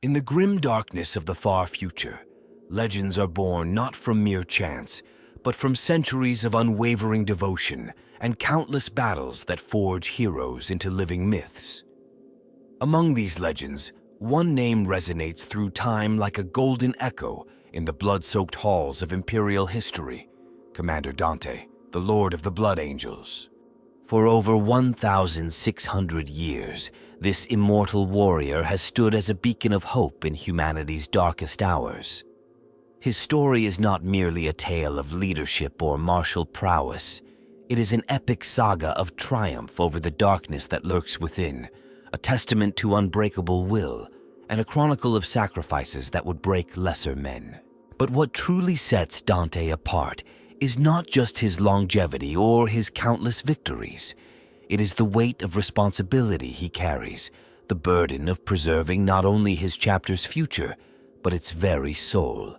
In the grim darkness of the far future, legends are born not from mere chance, but from centuries of unwavering devotion and countless battles that forge heroes into living myths. Among these legends, one name resonates through time like a golden echo in the blood-soaked halls of Imperial history: Commander Dante, the Lord of the Blood Angels. For over 1,600 years, this immortal warrior has stood as a beacon of hope in humanity's darkest hours. His story is not merely a tale of leadership or martial prowess. It is an epic saga of triumph over the darkness that lurks within, a testament to unbreakable will, and a chronicle of sacrifices that would break lesser men. But what truly sets Dante apart is not just his longevity or his countless victories. It is the weight of responsibility he carries, the burden of preserving not only his chapter's future, but its very soul.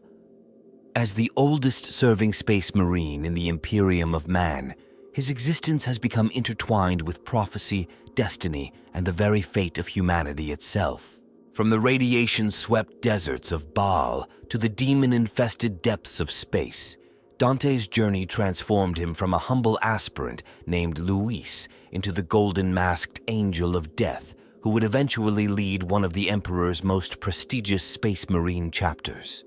As the oldest serving space marine in the Imperium of man, his existence has become intertwined with prophecy, destiny, and the very fate of humanity itself. From the radiation-swept deserts of Baal to the demon-infested depths of space, Dante's journey transformed him from a humble aspirant named Luis into the golden-masked angel of death who would eventually lead one of the Emperor's most prestigious space marine chapters.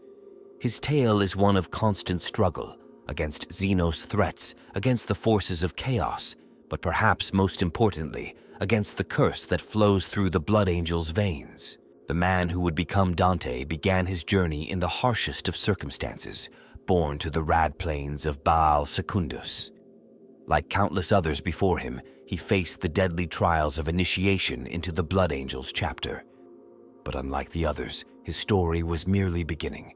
His tale is one of constant struggle against Xenos threats, against the forces of chaos, but perhaps most importantly, against the curse that flows through the Blood Angel's veins. The man who would become Dante began his journey in the harshest of circumstances, born to the rad plains of Baal Secundus. Like countless others before him, he faced the deadly trials of initiation into the Blood Angel's chapter. But unlike the others, his story was merely beginning.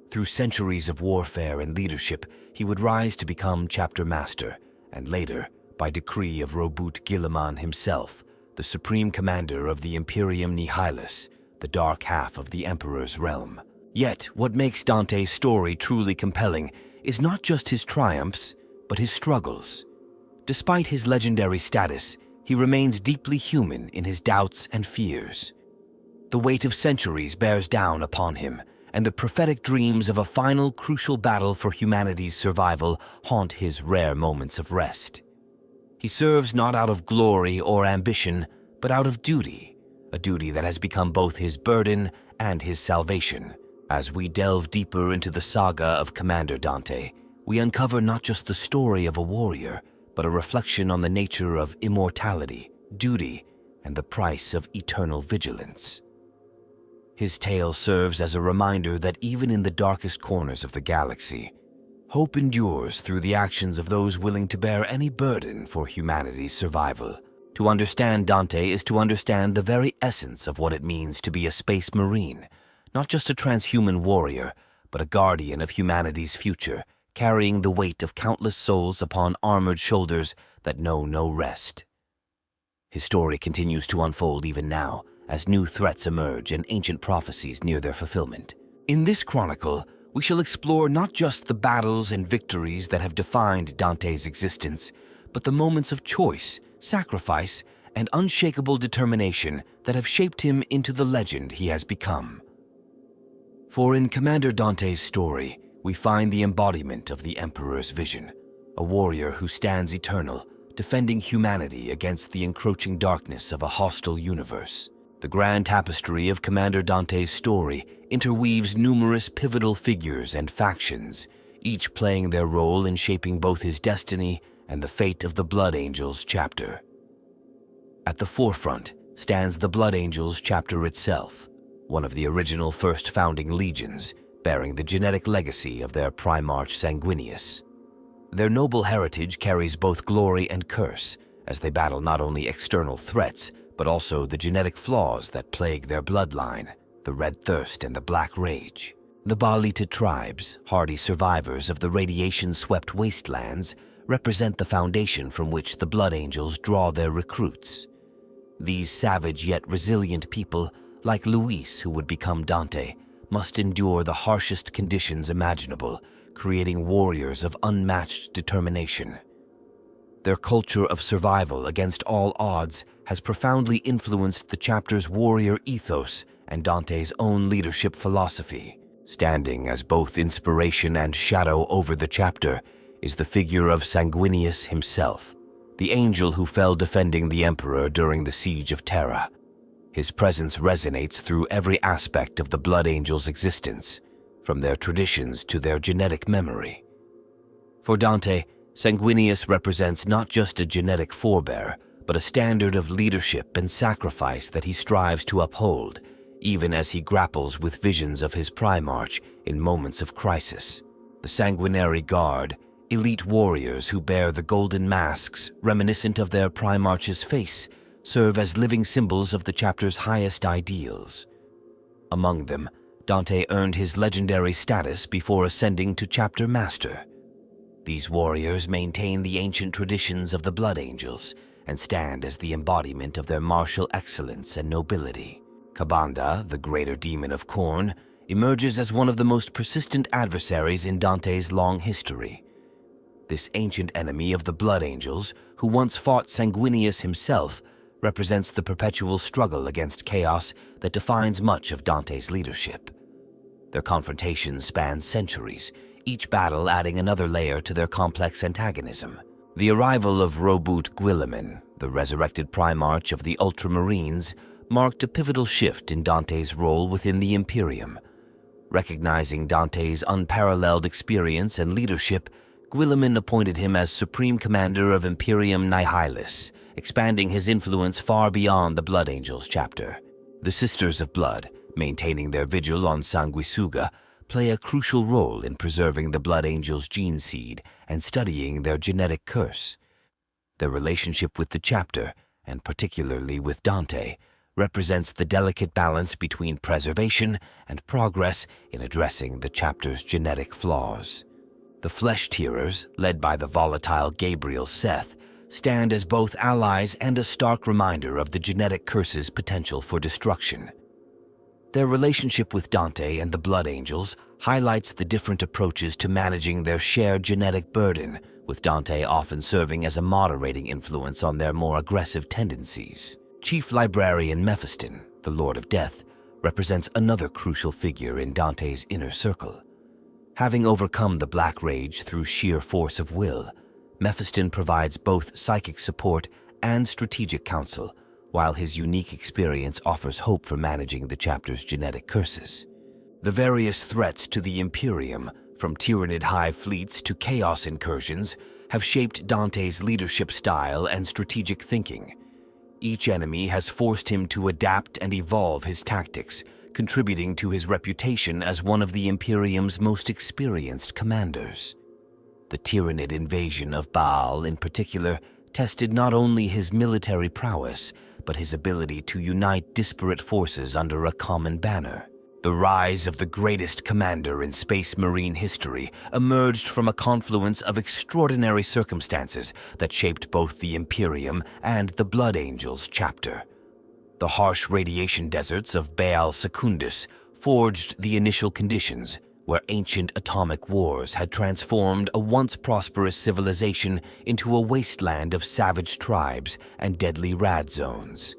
Through centuries of warfare and leadership, he would rise to become chapter master, and later, by decree of Robut Guilliman himself, the supreme commander of the Imperium Nihilus, the dark half of the Emperor's realm. Yet, what makes Dante's story truly compelling is not just his triumphs, but his struggles. Despite his legendary status, he remains deeply human in his doubts and fears. The weight of centuries bears down upon him, and the prophetic dreams of a final crucial battle for humanity's survival haunt his rare moments of rest. He serves not out of glory or ambition, but out of duty, a duty that has become both his burden and his salvation. As we delve deeper into the saga of Commander Dante, we uncover not just the story of a warrior, but a reflection on the nature of immortality, duty, and the price of eternal vigilance. His tale serves as a reminder that even in the darkest corners of the galaxy, hope endures through the actions of those willing to bear any burden for humanity's survival. To understand Dante is to understand the very essence of what it means to be a space marine, not just a transhuman warrior, but a guardian of humanity's future, carrying the weight of countless souls upon armored shoulders that know no rest. His story continues to unfold even now, as new threats emerge and ancient prophecies near their fulfillment. In this chronicle, we shall explore not just the battles and victories that have defined Dante's existence, but the moments of choice, sacrifice, and unshakable determination that have shaped him into the legend he has become. For in Commander Dante's story, we find the embodiment of the Emperor's vision, a warrior who stands eternal, defending humanity against the encroaching darkness of a hostile universe. The grand tapestry of Commander Dante's story interweaves numerous pivotal figures and factions, each playing their role in shaping both his destiny and the fate of the Blood Angels chapter. At the forefront stands the Blood Angels chapter itself, one of the original first founding legions, bearing the genetic legacy of their primarch Sanguinius. Their noble heritage carries both glory and curse, as they battle not only external threats, but also the genetic flaws that plague their bloodline, the Red Thirst and the Black Rage. The Baalita tribes, hardy survivors of the radiation-swept wastelands, represent the foundation from which the Blood Angels draw their recruits. These savage yet resilient people, like Luis who would become Dante, must endure the harshest conditions imaginable, creating warriors of unmatched determination. Their culture of survival against all odds has profoundly influenced the chapter's warrior ethos and Dante's own leadership philosophy. Standing as both inspiration and shadow over the chapter is the figure of Sanguinius himself, the angel who fell defending the Emperor during the Siege of Terra. His presence resonates through every aspect of the Blood Angels' existence, from their traditions to their genetic memory. For Dante, Sanguinius represents not just a genetic forebear, but a standard of leadership and sacrifice that he strives to uphold, even as he grapples with visions of his primarch in moments of crisis. The Sanguinary Guard, elite warriors who bear the golden masks reminiscent of their primarch's face, serve as living symbols of the chapter's highest ideals. Among them, Dante earned his legendary status before ascending to chapter master. These warriors maintain the ancient traditions of the Blood Angels and stand as the embodiment of their martial excellence and nobility. Kabanda, the greater demon of Khorne, emerges as one of the most persistent adversaries in Dante's long history. This ancient enemy of the Blood Angels, who once fought Sanguinius himself, represents the perpetual struggle against chaos that defines much of Dante's leadership. Their confrontations span centuries, each battle adding another layer to their complex antagonism. The arrival of Robert Guilliman, the resurrected primarch of the Ultramarines, marked a pivotal shift in Dante's role within the Imperium. Recognizing Dante's unparalleled experience and leadership, Guilliman appointed him as Supreme Commander of Imperium Nihilis, expanding his influence far beyond the Blood Angels chapter. The Sisters of Blood, maintaining their vigil on Sanguisuga, play a crucial role in preserving the Blood Angels' gene seed and studying their genetic curse. Their relationship with the chapter, and particularly with Dante, represents the delicate balance between preservation and progress in addressing the chapter's genetic flaws. The Flesh-Tearers, led by the volatile Gabriel Seth, stand as both allies and a stark reminder of the genetic curse's potential for destruction. Their relationship with Dante and the Blood Angels highlights the different approaches to managing their shared genetic burden, with Dante often serving as a moderating influence on their more aggressive tendencies. Chief Librarian Mephiston, the Lord of Death, represents another crucial figure in Dante's inner circle. Having overcome the Black Rage through sheer force of will, Mephiston provides both psychic support and strategic counsel, while his unique experience offers hope for managing the chapter's genetic curses. The various threats to the Imperium, from Tyranid hive fleets to chaos incursions, have shaped Dante's leadership style and strategic thinking. Each enemy has forced him to adapt and evolve his tactics, contributing to his reputation as one of the Imperium's most experienced commanders. The Tyranid invasion of Baal, in particular, tested not only his military prowess, but his ability to unite disparate forces under a common banner. The rise of the greatest commander in Space Marine history emerged from a confluence of extraordinary circumstances that shaped both the Imperium and the Blood Angels chapter. The harsh radiation deserts of Baal Secundus forged the initial conditions where ancient atomic wars had transformed a once prosperous civilization into a wasteland of savage tribes and deadly rad zones.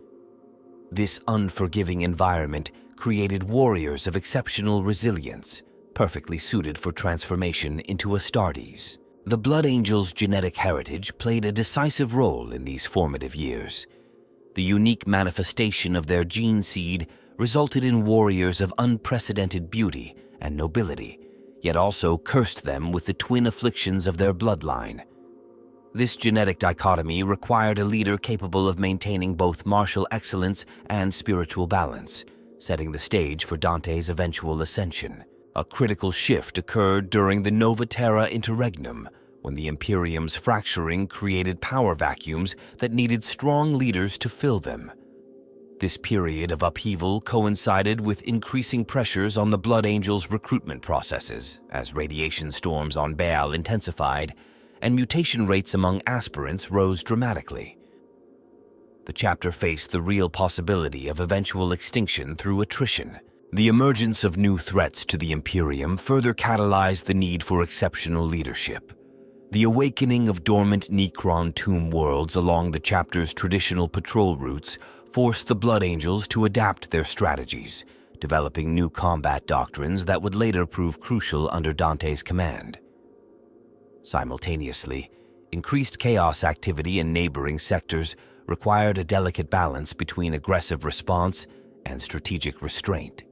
This unforgiving environment created warriors of exceptional resilience, perfectly suited for transformation into astartes. The Blood Angels' genetic heritage played a decisive role in these formative years. The unique manifestation of their gene seed resulted in warriors of unprecedented beauty and nobility, yet also cursed them with the twin afflictions of their bloodline. This genetic dichotomy required a leader capable of maintaining both martial excellence and spiritual balance, setting the stage for Dante's eventual ascension. A critical shift occurred during the Nova Terra Interregnum, when the Imperium's fracturing created power vacuums that needed strong leaders to fill them. This period of upheaval coincided with increasing pressures on the Blood Angels' recruitment processes, as radiation storms on Baal intensified, and mutation rates among aspirants rose dramatically. The chapter faced the real possibility of eventual extinction through attrition. The emergence of new threats to the Imperium further catalyzed the need for exceptional leadership. The awakening of dormant Necron tomb worlds along the chapter's traditional patrol routes forced the Blood Angels to adapt their strategies, developing new combat doctrines that would later prove crucial under Dante's command. Simultaneously, increased chaos activity in neighboring sectors required a delicate balance between aggressive response and strategic restraint.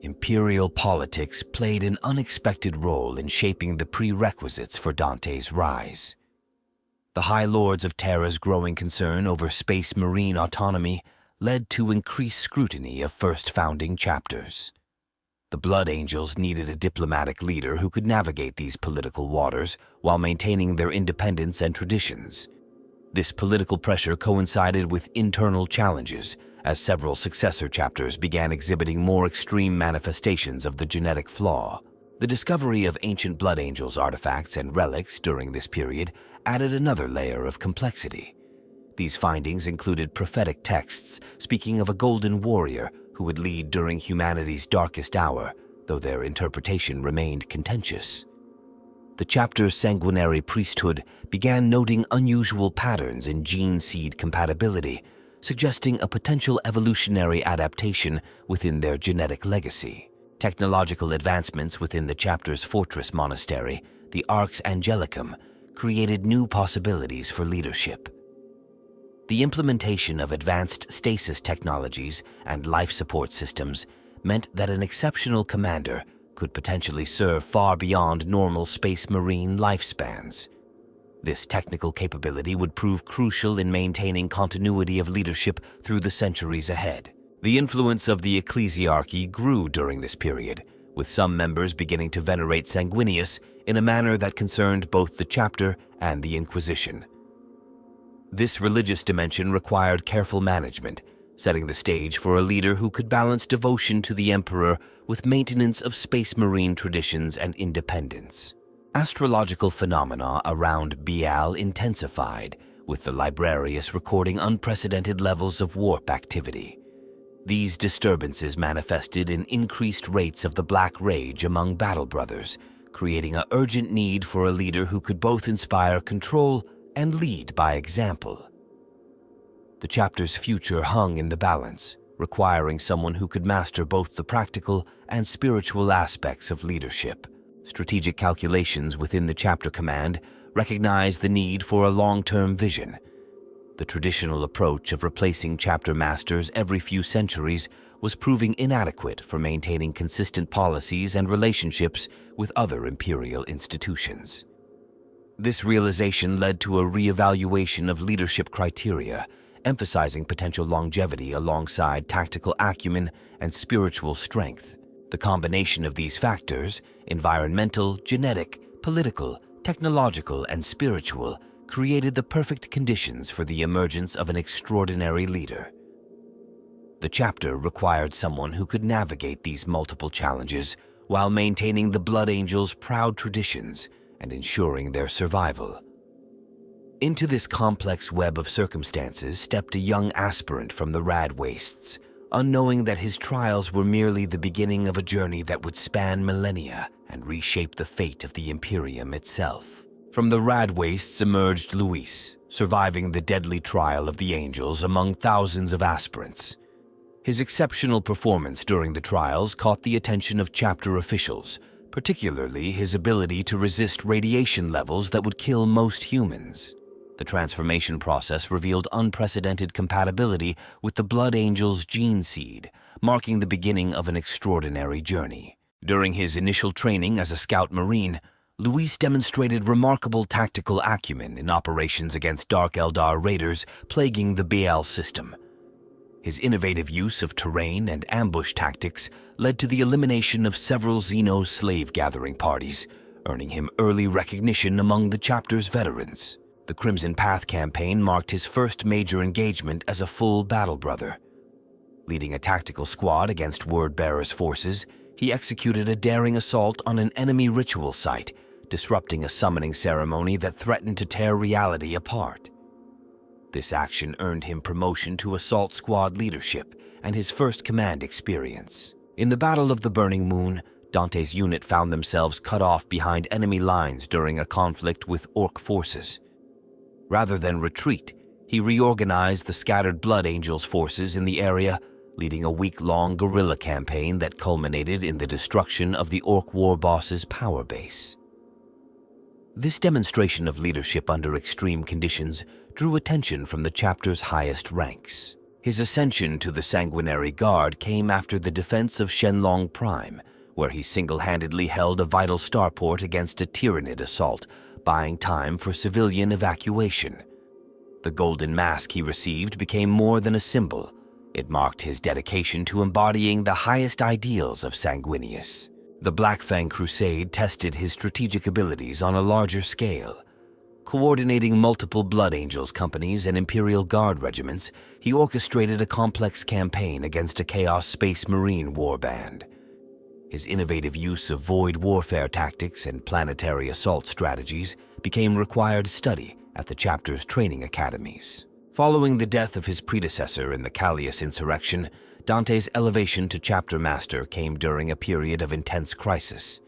Imperial politics played an unexpected role in shaping the prerequisites for Dante's rise. The High Lords of Terra's growing concern over space marine autonomy led to increased scrutiny of first founding chapters. The Blood Angels needed a diplomatic leader who could navigate these political waters while maintaining their independence and traditions. This political pressure coincided with internal challenges, as several successor chapters began exhibiting more extreme manifestations of the genetic flaw. The discovery of ancient Blood Angels artifacts and relics during this period added another layer of complexity. These findings included prophetic texts speaking of a golden warrior who would lead during humanity's darkest hour, though their interpretation remained contentious. The chapter's sanguinary priesthood began noting unusual patterns in gene seed compatibility, suggesting a potential evolutionary adaptation within their genetic legacy. Technological advancements within the chapter's fortress monastery, the Arx Angelicum, created new possibilities for leadership. The implementation of advanced stasis technologies and life support systems meant that an exceptional commander could potentially serve far beyond normal space marine lifespans. This technical capability would prove crucial in maintaining continuity of leadership through the centuries ahead. The influence of the ecclesiarchy grew during this period, with some members beginning to venerate Sanguinius in a manner that concerned both the chapter and the Inquisition. This religious dimension required careful management, setting the stage for a leader who could balance devotion to the emperor with maintenance of space marine traditions and independence. Astrological phenomena around Bial intensified, with the Librarius recording unprecedented levels of warp activity. These disturbances manifested in increased rates of the Black Rage among Battle Brothers, creating an urgent need for a leader who could both inspire control and lead by example. The chapter's future hung in the balance, requiring someone who could master both the practical and spiritual aspects of leadership. Strategic calculations within the chapter command recognized the need for a long-term vision. The traditional approach of replacing chapter masters every few centuries was proving inadequate for maintaining consistent policies and relationships with other imperial institutions. This realization led to a reevaluation of leadership criteria, emphasizing potential longevity alongside tactical acumen and spiritual strength. The combination of these factors, environmental, genetic, political, technological, and spiritual, created the perfect conditions for the emergence of an extraordinary leader. The chapter required someone who could navigate these multiple challenges while maintaining the Blood Angels' proud traditions and ensuring their survival. Into this complex web of circumstances stepped a young aspirant from the Rad Wastes, unknowing that his trials were merely the beginning of a journey that would span millennia and reshape the fate of the Imperium itself. From the Rad Wastes emerged Luis, surviving the deadly trial of the Angels among thousands of aspirants. His exceptional performance during the trials caught the attention of chapter officials, particularly his ability to resist radiation levels that would kill most humans. The transformation process revealed unprecedented compatibility with the Blood Angel's gene seed, marking the beginning of an extraordinary journey. During his initial training as a scout marine, Luis demonstrated remarkable tactical acumen in operations against Dark Eldar raiders plaguing the Bial system. His innovative use of terrain and ambush tactics led to the elimination of several Xeno slave-gathering parties, earning him early recognition among the chapter's veterans. The Crimson Path campaign marked his first major engagement as a full battle brother. Leading a tactical squad against Wordbearer's forces, he executed a daring assault on an enemy ritual site, disrupting a summoning ceremony that threatened to tear reality apart. This action earned him promotion to assault squad leadership and his first command experience. In the Battle of the Burning Moon, Dante's unit found themselves cut off behind enemy lines during a conflict with Orc forces. Rather than retreat, he reorganized the scattered Blood Angels forces in the area, leading a week-long guerrilla campaign that culminated in the destruction of the Orc war boss's power base. This demonstration of leadership under extreme conditions drew attention from the chapter's highest ranks. His ascension to the Sanguinary Guard came after the defense of Shenlong Prime, where he single-handedly held a vital starport against a Tyranid assault, buying time for civilian evacuation. The golden mask he received became more than a symbol. It marked his dedication to embodying the highest ideals of Sanguinius. The Blackfang Crusade tested his strategic abilities on a larger scale. Coordinating multiple Blood Angels companies and Imperial Guard regiments, he orchestrated a complex campaign against a Chaos Space Marine warband. His innovative use of void warfare tactics and planetary assault strategies became required study at the chapter's training academies. Following the death of his predecessor in the Callius insurrection, Dante's elevation to chapter master came during a period of intense crisis.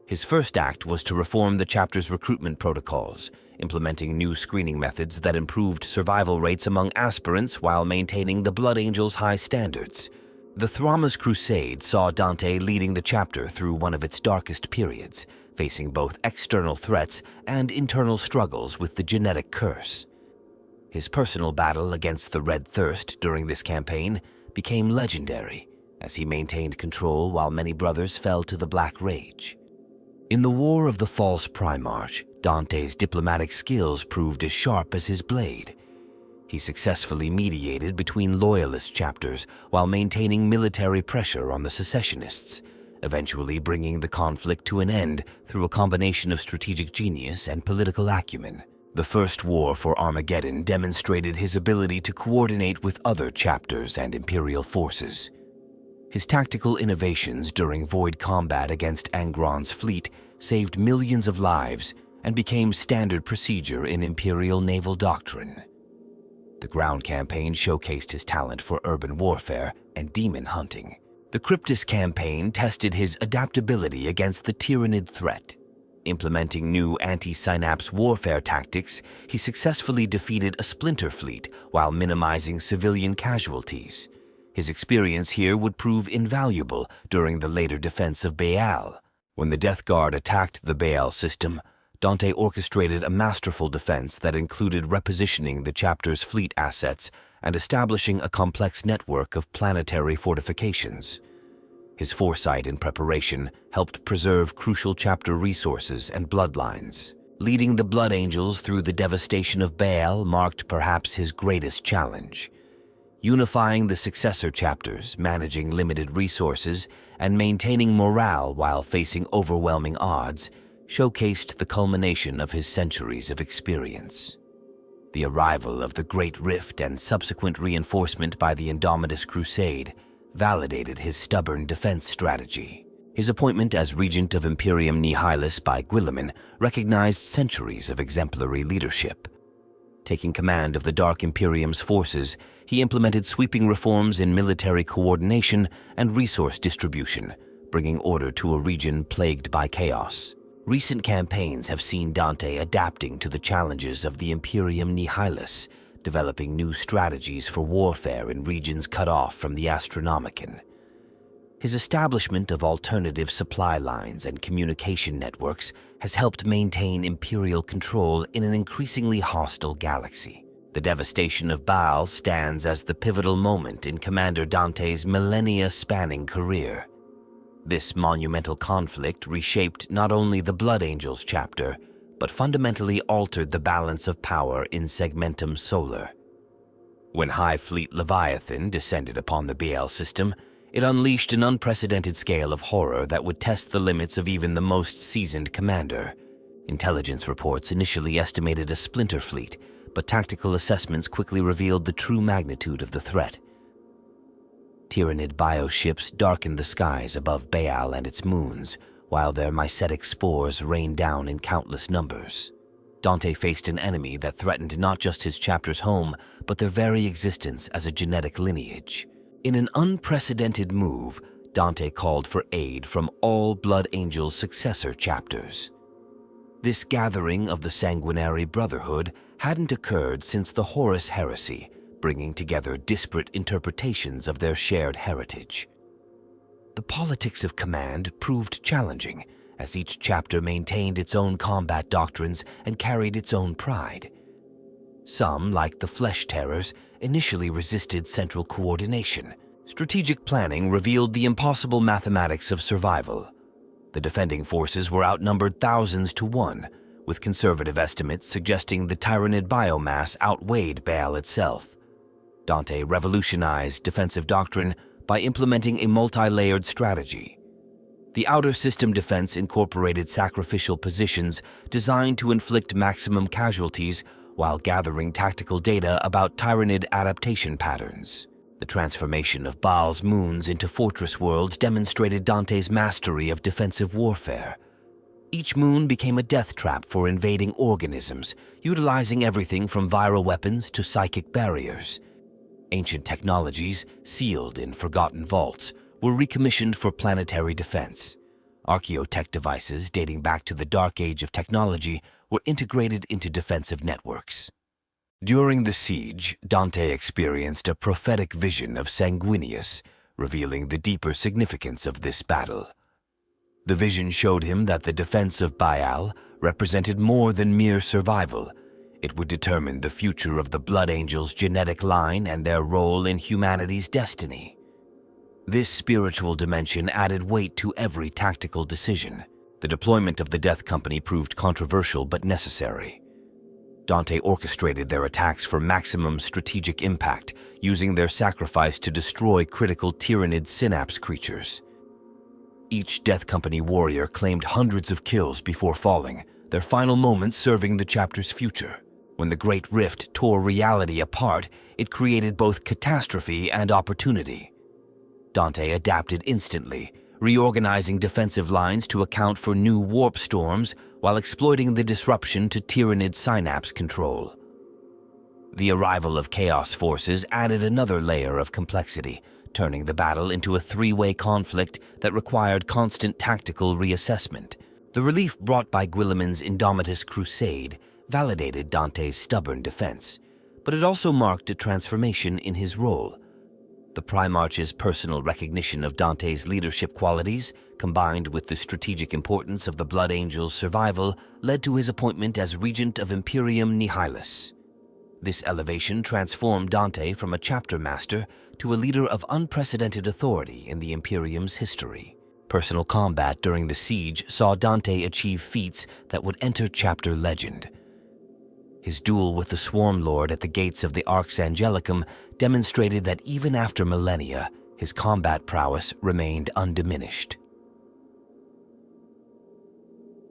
His first act was to reform the chapter's recruitment protocols, implementing new screening methods that improved survival rates among aspirants while maintaining the Blood Angels' high standards. The Thramma's Crusade saw Dante leading the chapter through one of its darkest periods, facing both external threats and internal struggles with the genetic curse. His personal battle against the Red Thirst during this campaign became legendary, as he maintained control while many brothers fell to the Black Rage. In the War of the False Primarch, Dante's diplomatic skills proved as sharp as his blade. He successfully mediated between loyalist chapters while maintaining military pressure on the secessionists, eventually bringing the conflict to an end through a combination of strategic genius and political acumen. The First War for Armageddon demonstrated his ability to coordinate with other chapters and Imperial forces. His tactical innovations during void combat against Angron's fleet saved millions of lives and became standard procedure in Imperial naval doctrine. The ground campaign showcased his talent for urban warfare and demon hunting. The Cryptus campaign tested his adaptability against the Tyranid threat. Implementing new anti-synapse warfare tactics, he successfully defeated a splinter fleet while minimizing civilian casualties. His experience here would prove invaluable during the later defense of Baal. When the Death Guard attacked the Baal system, Dante orchestrated a masterful defense that included repositioning the chapter's fleet assets and establishing a complex network of planetary fortifications. His foresight and preparation helped preserve crucial chapter resources and bloodlines. Leading the Blood Angels through the devastation of Baal marked perhaps his greatest challenge. Unifying the successor chapters, managing limited resources, and maintaining morale while facing overwhelming odds showcased the culmination of his centuries of experience. The arrival of the Great Rift and subsequent reinforcement by the Indomitus Crusade validated his stubborn defense strategy. His appointment as regent of Imperium Nihilus by Guilliman recognized centuries of exemplary leadership. Taking command of the Dark Imperium's forces, he implemented sweeping reforms in military coordination and resource distribution, bringing order to a region plagued by chaos. Recent campaigns have seen Dante adapting to the challenges of the Imperium Nihilus, developing new strategies for warfare in regions cut off from the Astronomicon. His establishment of alternative supply lines and communication networks has helped maintain Imperial control in an increasingly hostile galaxy. The devastation of Baal stands as the pivotal moment in Commander Dante's millennia-spanning career. This monumental conflict reshaped not only the Blood Angels chapter, but fundamentally altered the balance of power in Segmentum Solar. When High Fleet Leviathan descended upon the Baal system, it unleashed an unprecedented scale of horror that would test the limits of even the most seasoned commander. Intelligence reports initially estimated a splinter fleet, but tactical assessments quickly revealed the true magnitude of the threat. Tyranid bioships darkened the skies above Baal and its moons, while their mycetic spores rained down in countless numbers. Dante faced an enemy that threatened not just his chapter's home, but their very existence as a genetic lineage. In an unprecedented move, Dante called for aid from all Blood Angel's successor chapters. This gathering of the Sanguinary Brotherhood hadn't occurred since the Horus Heresy, bringing together disparate interpretations of their shared heritage. The politics of command proved challenging, as each chapter maintained its own combat doctrines and carried its own pride. Some, like the Flesh Terrors, initially resisted central coordination. Strategic planning revealed the impossible mathematics of survival. The defending forces were outnumbered thousands to one, with conservative estimates suggesting the Tyranid biomass outweighed Baal itself. DANTE revolutionized defensive doctrine by implementing a multi-layered strategy. The outer system defense incorporated sacrificial positions designed to inflict maximum casualties while gathering tactical data about Tyranid adaptation patterns. The transformation of Baal's moons into fortress worlds demonstrated DANTE's mastery of defensive warfare. Each moon became a death trap for invading organisms, utilizing everything from viral weapons to psychic barriers. Ancient technologies, sealed in forgotten vaults, were recommissioned for planetary defense. Archaeotech devices dating back to the Dark Age of technology were integrated into defensive networks. During the siege, DANTE experienced a prophetic vision of Sanguinius, revealing the deeper significance of this battle. The vision showed him that the defense of Baal represented more than mere survival. It would determine the future of the Blood Angels' genetic line and their role in humanity's destiny. This spiritual dimension added weight to every tactical decision. The deployment of the Death Company proved controversial but necessary. DANTE orchestrated their attacks for maximum strategic impact, using their sacrifice to destroy critical Tyranid synapse creatures. Each Death Company warrior claimed hundreds of kills before falling, their final moments serving the chapter's future. When the Great Rift tore reality apart, it created both catastrophe and opportunity. DANTE adapted instantly, reorganizing defensive lines to account for new warp storms while exploiting the disruption to Tyranid synapse control. The arrival of Chaos forces added another layer of complexity, turning the battle into a three-way conflict that required constant tactical reassessment. The relief brought by Guilliman's Indomitus crusade validated DANTE's stubborn defense, but it also marked a transformation in his role. The primarch's personal recognition of DANTE's leadership qualities, combined with the strategic importance of the Blood Angel's survival, led to his appointment as regent of Imperium Nihilus. This elevation transformed DANTE from a chapter master to a leader of unprecedented authority in the Imperium's history. Personal combat during the siege saw DANTE achieve feats that would enter chapter legend. His duel with the Swarm Lord at the gates of the Arx Angelicum demonstrated that even after millennia, his combat prowess remained undiminished.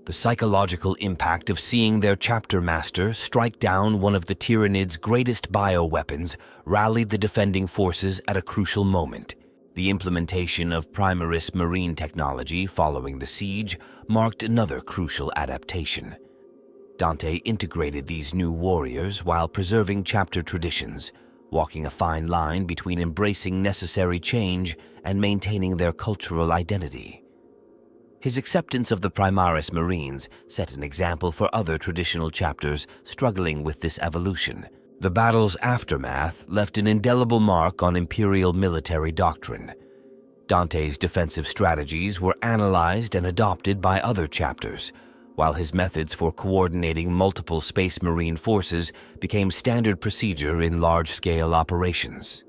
The psychological impact of seeing their chapter master strike down one of the Tyranids' greatest bioweapons rallied the defending forces at a crucial moment. The implementation of Primaris marine technology following the siege marked another crucial adaptation. DANTE integrated these new warriors while preserving chapter traditions, walking a fine line between embracing necessary change and maintaining their cultural identity. His acceptance of the Primaris Marines set an example for other traditional chapters struggling with this evolution. The battle's aftermath left an indelible mark on Imperial military doctrine. DANTE's defensive strategies were analyzed and adopted by other chapters, while his methods for coordinating multiple Space Marine forces became standard procedure in large-scale operations.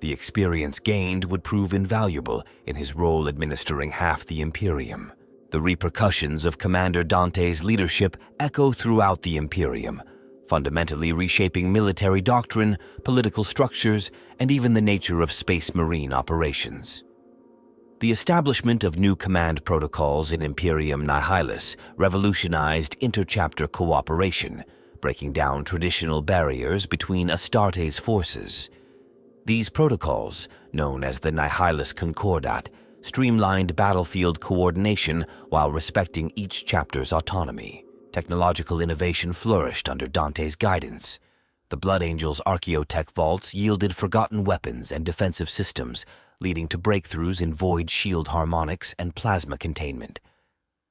The experience gained would prove invaluable in his role administering half the Imperium. The repercussions of Commander DANTE's leadership echo throughout the Imperium, fundamentally reshaping military doctrine, political structures, and even the nature of Space Marine operations. The establishment of new command protocols in Imperium Nihilus revolutionized inter-chapter cooperation, breaking down traditional barriers between Astartes forces. These protocols, known as the Nihilus Concordat, streamlined battlefield coordination while respecting each chapter's autonomy. Technological innovation flourished under DANTE's guidance. The Blood Angel's Archaeotech vaults yielded forgotten weapons and defensive systems, leading to breakthroughs in void shield harmonics and plasma containment.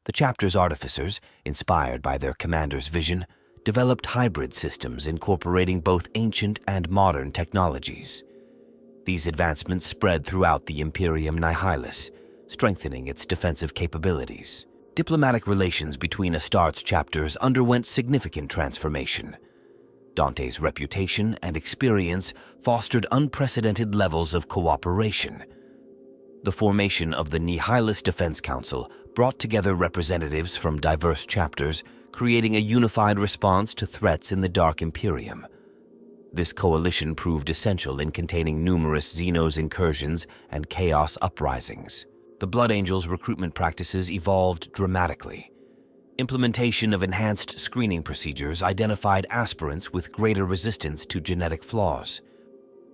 The chapter's artificers, inspired by their commander's vision, developed hybrid systems incorporating both ancient and modern technologies. These advancements spread throughout the Imperium Nihilus, strengthening its defensive capabilities. Diplomatic relations between astartes chapters underwent significant transformation. Dante's reputation and experience fostered unprecedented levels of cooperation. The formation of the Nihilus Defense Council brought together representatives from diverse chapters, creating a unified response to threats in the Dark Imperium. This coalition proved essential in containing numerous Xenos incursions and chaos uprisings. The Blood Angels' recruitment practices evolved dramatically. Implementation of enhanced screening procedures identified aspirants with greater resistance to genetic flaws.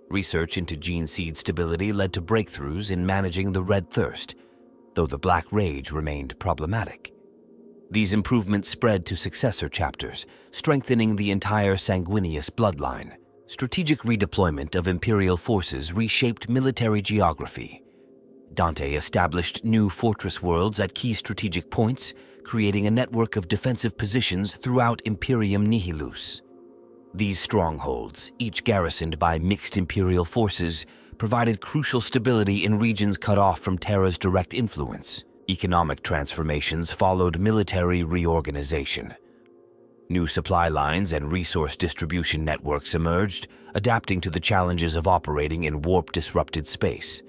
Research into gene seed stability led to breakthroughs in managing the Red Thirst, though the Black Rage remained problematic. These improvements spread to successor chapters, strengthening the entire sanguineous bloodline. Strategic redeployment of Imperial forces reshaped military geography. Dante established new fortress worlds at key strategic points, creating a network of defensive positions throughout Imperium Nihilus. These strongholds, each garrisoned by mixed Imperial forces, provided crucial stability in regions cut off from Terra's direct influence. Economic transformations followed military reorganization. New supply lines and resource distribution networks emerged, adapting to the challenges of operating in warp-disrupted space.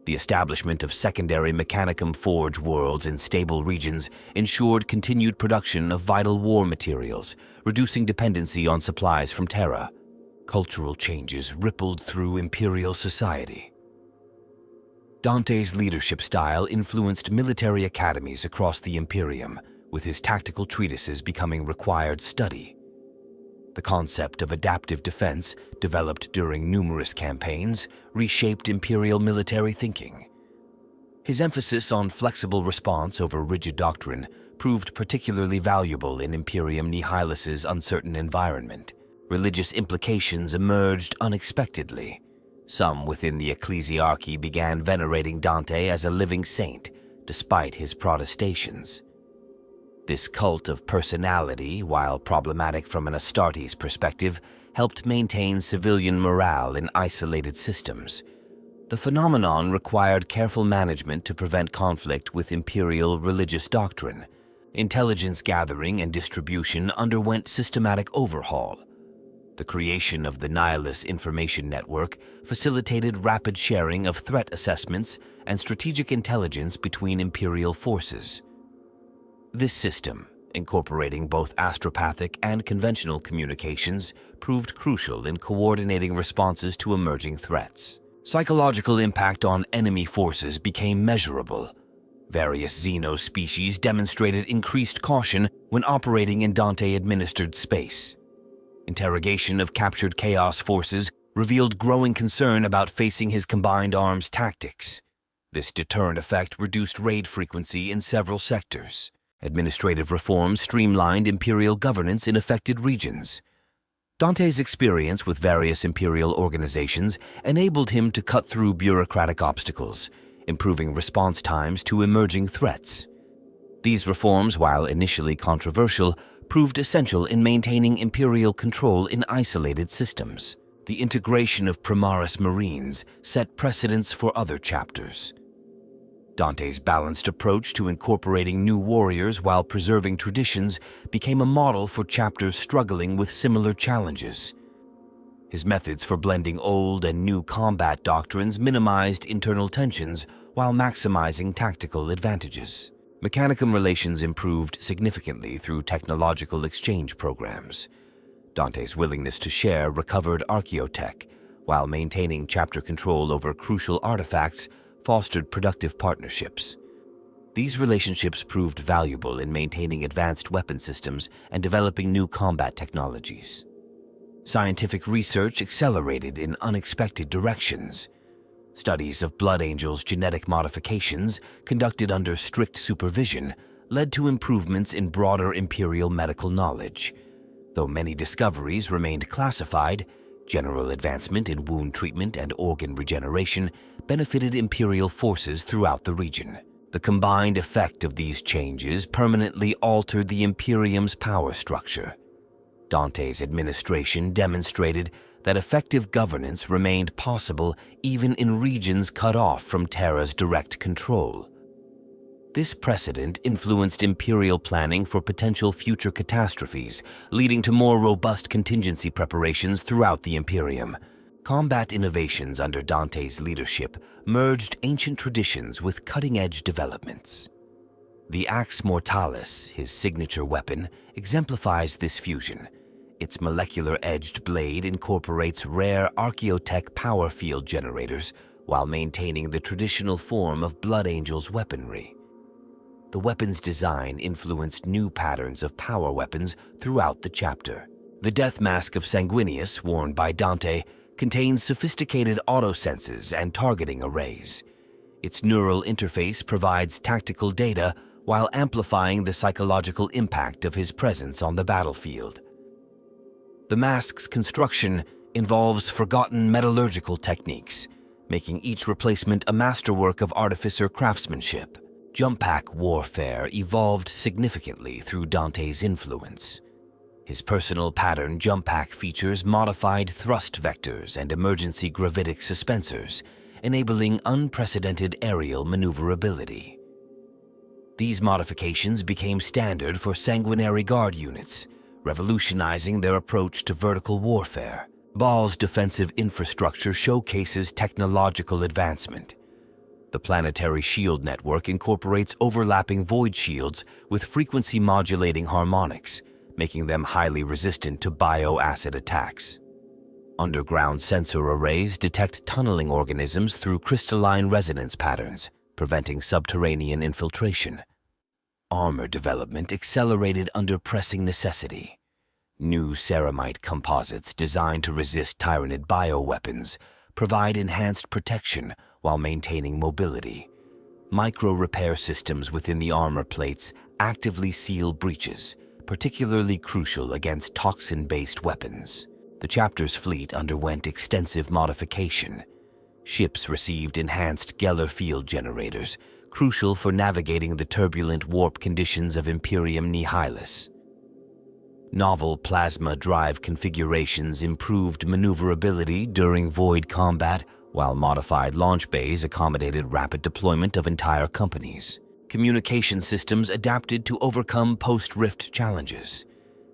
The establishment of secondary Mechanicum Forge worlds in stable regions ensured continued production of vital war materials, reducing dependency on supplies from Terra. Cultural changes rippled through Imperial society. Dante's leadership style influenced military academies across the Imperium, with his tactical treatises becoming required study. The concept of adaptive defense, developed during numerous campaigns, reshaped Imperial military thinking. His emphasis on flexible response over rigid doctrine proved particularly valuable in Imperium Nihilus's uncertain environment. Religious implications emerged unexpectedly. Some within the ecclesiarchy began venerating Dante as a living saint, despite his protestations. This cult of personality, while problematic from an astartes perspective, helped maintain civilian morale in isolated systems. The phenomenon required careful management to prevent conflict with imperial religious doctrine. Intelligence gathering and distribution underwent systematic overhaul. The creation of the Nihilus Information Network facilitated rapid sharing of threat assessments and strategic intelligence between imperial forces. This system, incorporating both astropathic and conventional communications, proved crucial in coordinating responses to emerging threats. Psychological impact on enemy forces became measurable. Various Xeno species demonstrated increased caution when operating in Dante-administered space. Interrogation of captured Chaos forces revealed growing concern about facing his combined arms tactics. This deterrent effect reduced raid frequency in several sectors. Administrative reforms streamlined imperial governance in affected regions. Dante's experience with various imperial organizations enabled him to cut through bureaucratic obstacles, improving response times to emerging threats. These reforms, while initially controversial, proved essential in maintaining imperial control in isolated systems. The integration of primarchs marines set precedents for other chapters. Dante's balanced approach to incorporating new warriors while preserving traditions became a model for chapters struggling with similar challenges. His methods for blending old and new combat doctrines minimized internal tensions while maximizing tactical advantages. Mechanicum relations improved significantly through technological exchange programs. Dante's willingness to share recovered archaeotech, while maintaining chapter control over crucial artifacts fostered productive partnerships. These relationships proved valuable in maintaining advanced weapon systems and developing new combat technologies. Scientific research accelerated in unexpected directions. Studies of Blood Angel's genetic modifications, conducted under strict supervision, led to improvements in broader imperial medical knowledge. Though many discoveries remained classified, general advancement in wound treatment and organ regeneration benefited imperial forces throughout the region. The combined effect of these changes permanently altered the Imperium's power structure. Dante's administration demonstrated that effective governance remained possible even in regions cut off from Terra's direct control. This precedent influenced Imperial planning for potential future catastrophes, leading to more robust contingency preparations throughout the Imperium. Combat innovations under Dante's leadership merged ancient traditions with cutting-edge developments. The Axe Mortalis, his signature weapon, exemplifies this fusion. Its molecular-edged blade incorporates rare archaeotech power field generators while maintaining the traditional form of Blood Angel's weaponry. The weapon's design influenced new patterns of power weapons throughout the chapter. The death mask of Sanguinius, worn by Dante, contains sophisticated autosenses and targeting arrays. Its neural interface provides tactical data while amplifying the psychological impact of his presence on the battlefield. The mask's construction involves forgotten metallurgical techniques, making each replacement a masterwork of artificer craftsmanship. Jump pack warfare evolved significantly through Dante's influence. His personal pattern jump pack features modified thrust vectors and emergency gravitic suspensors, enabling unprecedented aerial maneuverability. These modifications became standard for sanguinary guard units, revolutionizing their approach to vertical warfare. Baal's defensive infrastructure showcases technological advancement. The planetary shield network incorporates overlapping void shields with frequency-modulating harmonics, making them highly resistant to bioacid attacks. Underground sensor arrays detect tunneling organisms through crystalline resonance patterns, preventing subterranean infiltration. Armor development accelerated under pressing necessity. New ceramite composites designed to resist Tyranid bioweapons provide enhanced protection while maintaining mobility. Micro-repair systems within the armor plates actively seal breaches, particularly crucial against toxin-based weapons. The chapter's fleet underwent extensive modification. Ships received enhanced Geller field generators, crucial for navigating the turbulent warp conditions of Imperium Nihilus. Novel plasma drive configurations improved maneuverability during void combat, while modified launch bays accommodated rapid deployment of entire companies. Communication systems adapted to overcome post-rift challenges.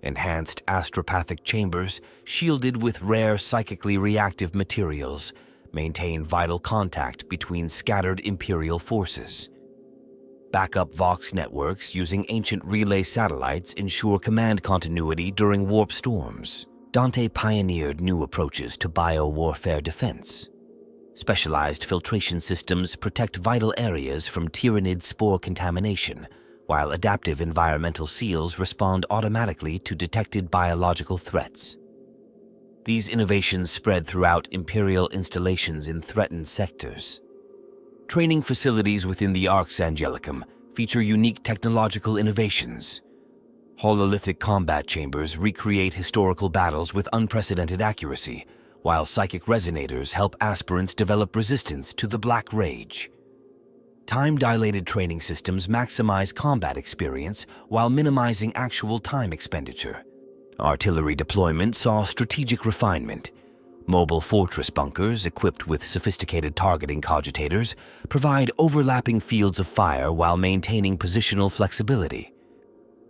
Enhanced astropathic chambers, shielded with rare psychically reactive materials, maintain vital contact between scattered Imperial forces. Backup Vox networks using ancient relay satellites ensure command continuity during warp storms. Dante pioneered new approaches to biowarfare defense. Specialized filtration systems protect vital areas from Tyranid spore contamination, while adaptive environmental seals respond automatically to detected biological threats. These innovations spread throughout Imperial installations in threatened sectors. Training facilities within the Arx Angelicum feature unique technological innovations. Hololithic combat chambers recreate historical battles with unprecedented accuracy, while psychic resonators help aspirants develop resistance to the Black Rage. Time-dilated training systems maximize combat experience while minimizing actual time expenditure. Artillery deployment saw strategic refinement. Mobile fortress bunkers, equipped with sophisticated targeting cogitators, provide overlapping fields of fire while maintaining positional flexibility.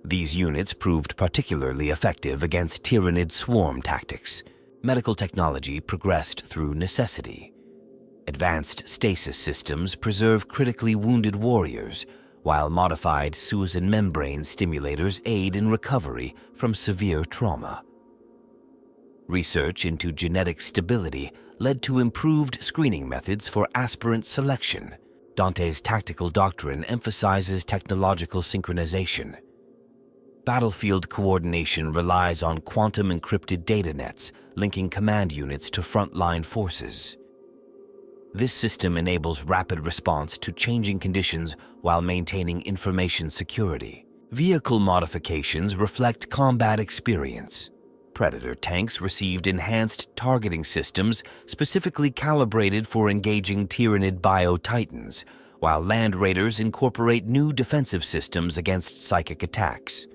These units proved particularly effective against Tyranid swarm tactics. Medical technology progressed through necessity. Advanced stasis systems preserve critically wounded warriors, while modified Susan membrane stimulators aid in recovery from severe trauma. Research into genetic stability led to improved screening methods for aspirant selection. Dante's tactical doctrine emphasizes technological synchronization. Battlefield coordination relies on quantum-encrypted data nets linking command units to frontline forces. This system enables rapid response to changing conditions while maintaining information security. Vehicle modifications reflect combat experience. Predator tanks received enhanced targeting systems specifically calibrated for engaging Tyranid bio-titans, while Land Raiders incorporate new defensive systems against psychic attacks.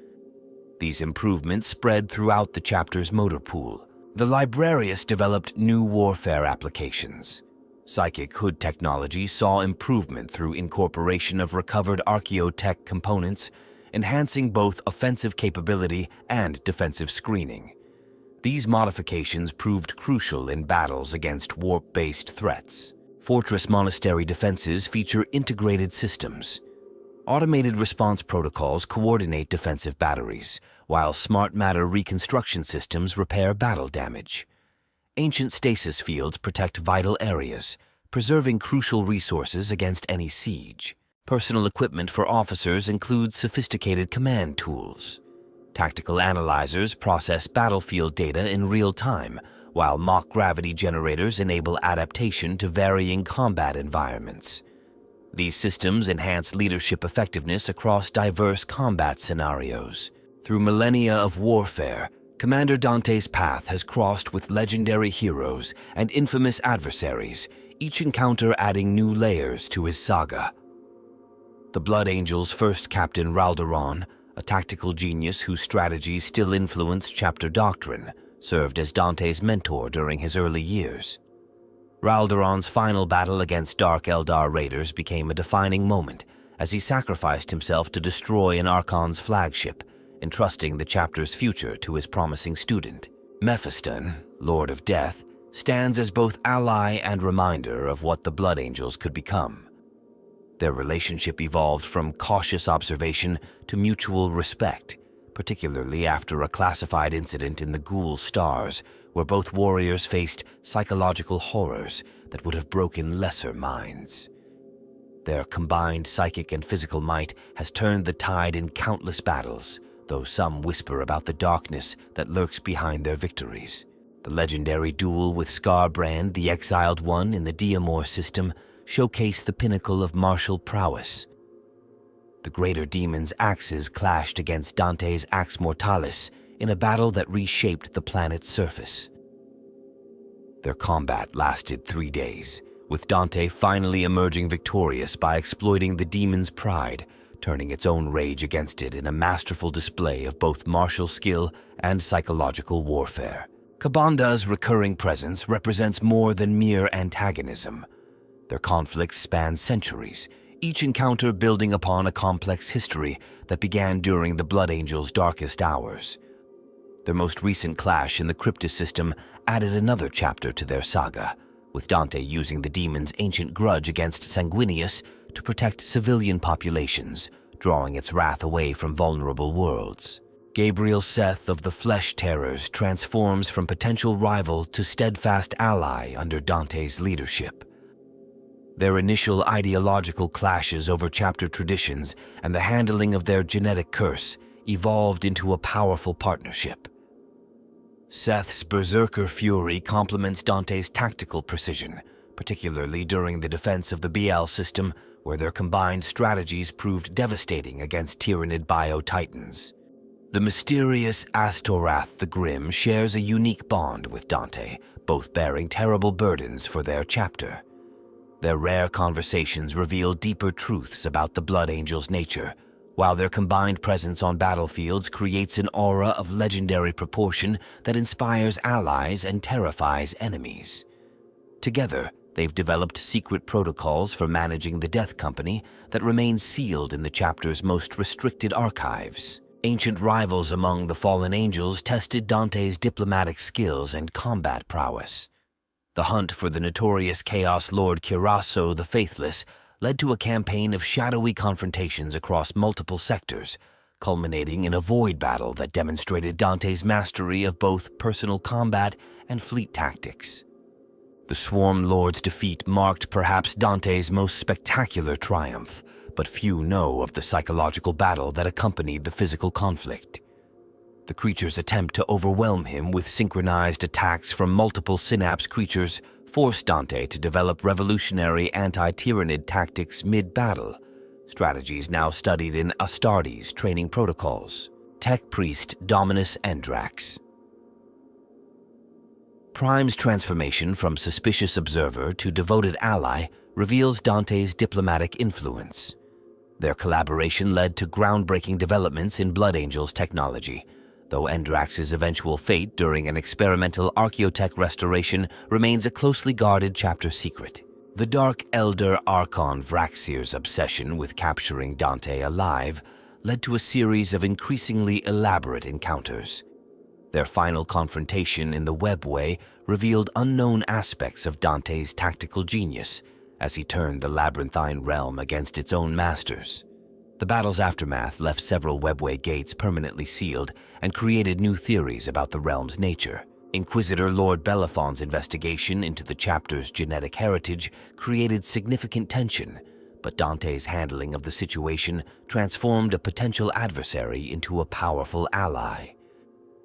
These improvements spread throughout the chapter's motor pool. The librarius developed new warfare applications. Psychic hood technology saw improvement through incorporation of recovered archaeotech components, enhancing both offensive capability and defensive screening. These modifications proved crucial in battles against warp-based threats. Fortress monastery defenses feature integrated systems. Automated response protocols coordinate defensive batteries, while smart matter reconstruction systems repair battle damage. Ancient stasis fields protect vital areas, preserving crucial resources against any siege. Personal equipment for officers includes sophisticated command tools. Tactical analyzers process battlefield data in real time, while mock gravity generators enable adaptation to varying combat environments. These systems enhance leadership effectiveness across diverse combat scenarios. Through millennia of warfare, Commander Dante's path has crossed with legendary heroes and infamous adversaries, each encounter adding new layers to his saga. The Blood Angel's first captain, Raldoron, a tactical genius whose strategies still influence chapter doctrine, served as Dante's mentor during his early years. Raldoron's final battle against Dark Eldar raiders became a defining moment as he sacrificed himself to destroy an Archon's flagship, entrusting the chapter's future to his promising student. Mephiston, Lord of Death, stands as both ally and reminder of what the Blood Angels could become. Their relationship evolved from cautious observation to mutual respect, particularly after a classified incident in the Ghoul Stars, where both warriors faced psychological horrors that would have broken lesser minds. Their combined psychic and physical might has turned the tide in countless battles, though some whisper about the darkness that lurks behind their victories. The legendary duel with Scarbrand, the Exiled One in the Diamor system, showcased the pinnacle of martial prowess. The greater demon's axes clashed against Dante's Ax Mortalis in a battle that reshaped the planet's surface. Their combat lasted 3 days, with Dante finally emerging victorious by exploiting the demon's pride, turning its own rage against it in a masterful display of both martial skill and psychological warfare. Kabanda's recurring presence represents more than mere antagonism. Their conflicts span centuries, each encounter building upon a complex history that began during the Blood Angel's darkest hours. Their most recent clash in the Cryptus system added another chapter to their saga, with Dante using the demon's ancient grudge against Sanguinius to protect civilian populations, drawing its wrath away from vulnerable worlds. Gabriel Seth of the Flesh Terrors transforms from potential rival to steadfast ally under Dante's leadership. Their initial ideological clashes over chapter traditions and the handling of their genetic curse evolved into a powerful partnership. Seth's berserker fury complements Dante's tactical precision, particularly during the defense of the BL system, where their combined strategies proved devastating against Tyranid Bio-Titans. The mysterious Astorath the Grim shares a unique bond with Dante, both bearing terrible burdens for their chapter. Their rare conversations reveal deeper truths about the Blood Angel's nature, while their combined presence on battlefields creates an aura of legendary proportion that inspires allies and terrifies enemies. Together, they've developed secret protocols for managing the Death Company that remain sealed in the chapter's most restricted archives. Ancient rivals among the fallen angels tested Dante's diplomatic skills and combat prowess. The hunt for the notorious Chaos Lord Kirasso the Faithless led to a campaign of shadowy confrontations across multiple sectors, culminating in a void battle that demonstrated Dante's mastery of both personal combat and fleet tactics. The Swarm Lord's defeat marked perhaps Dante's most spectacular triumph, but few know of the psychological battle that accompanied the physical conflict. The creature's attempt to overwhelm him with synchronized attacks from multiple Synapse creatures forced Dante to develop revolutionary anti-Tyranid tactics mid-battle, strategies now studied in Astartes training protocols. Tech Priest Dominus Endrax. Prime's transformation from suspicious observer to devoted ally reveals Dante's diplomatic influence. Their collaboration led to groundbreaking developments in Blood Angel's technology, though Endrax's eventual fate during an experimental archaeotech restoration remains a closely guarded chapter secret. The Dark Elder Archon Vraxir's obsession with capturing Dante alive led to a series of increasingly elaborate encounters. Their final confrontation in the Webway revealed unknown aspects of Dante's tactical genius as he turned the labyrinthine realm against its own masters. The battle's aftermath left several Webway gates permanently sealed and created new theories about the realm's nature. Inquisitor Lord Belafon's investigation into the chapter's genetic heritage created significant tension, but Dante's handling of the situation transformed a potential adversary into a powerful ally.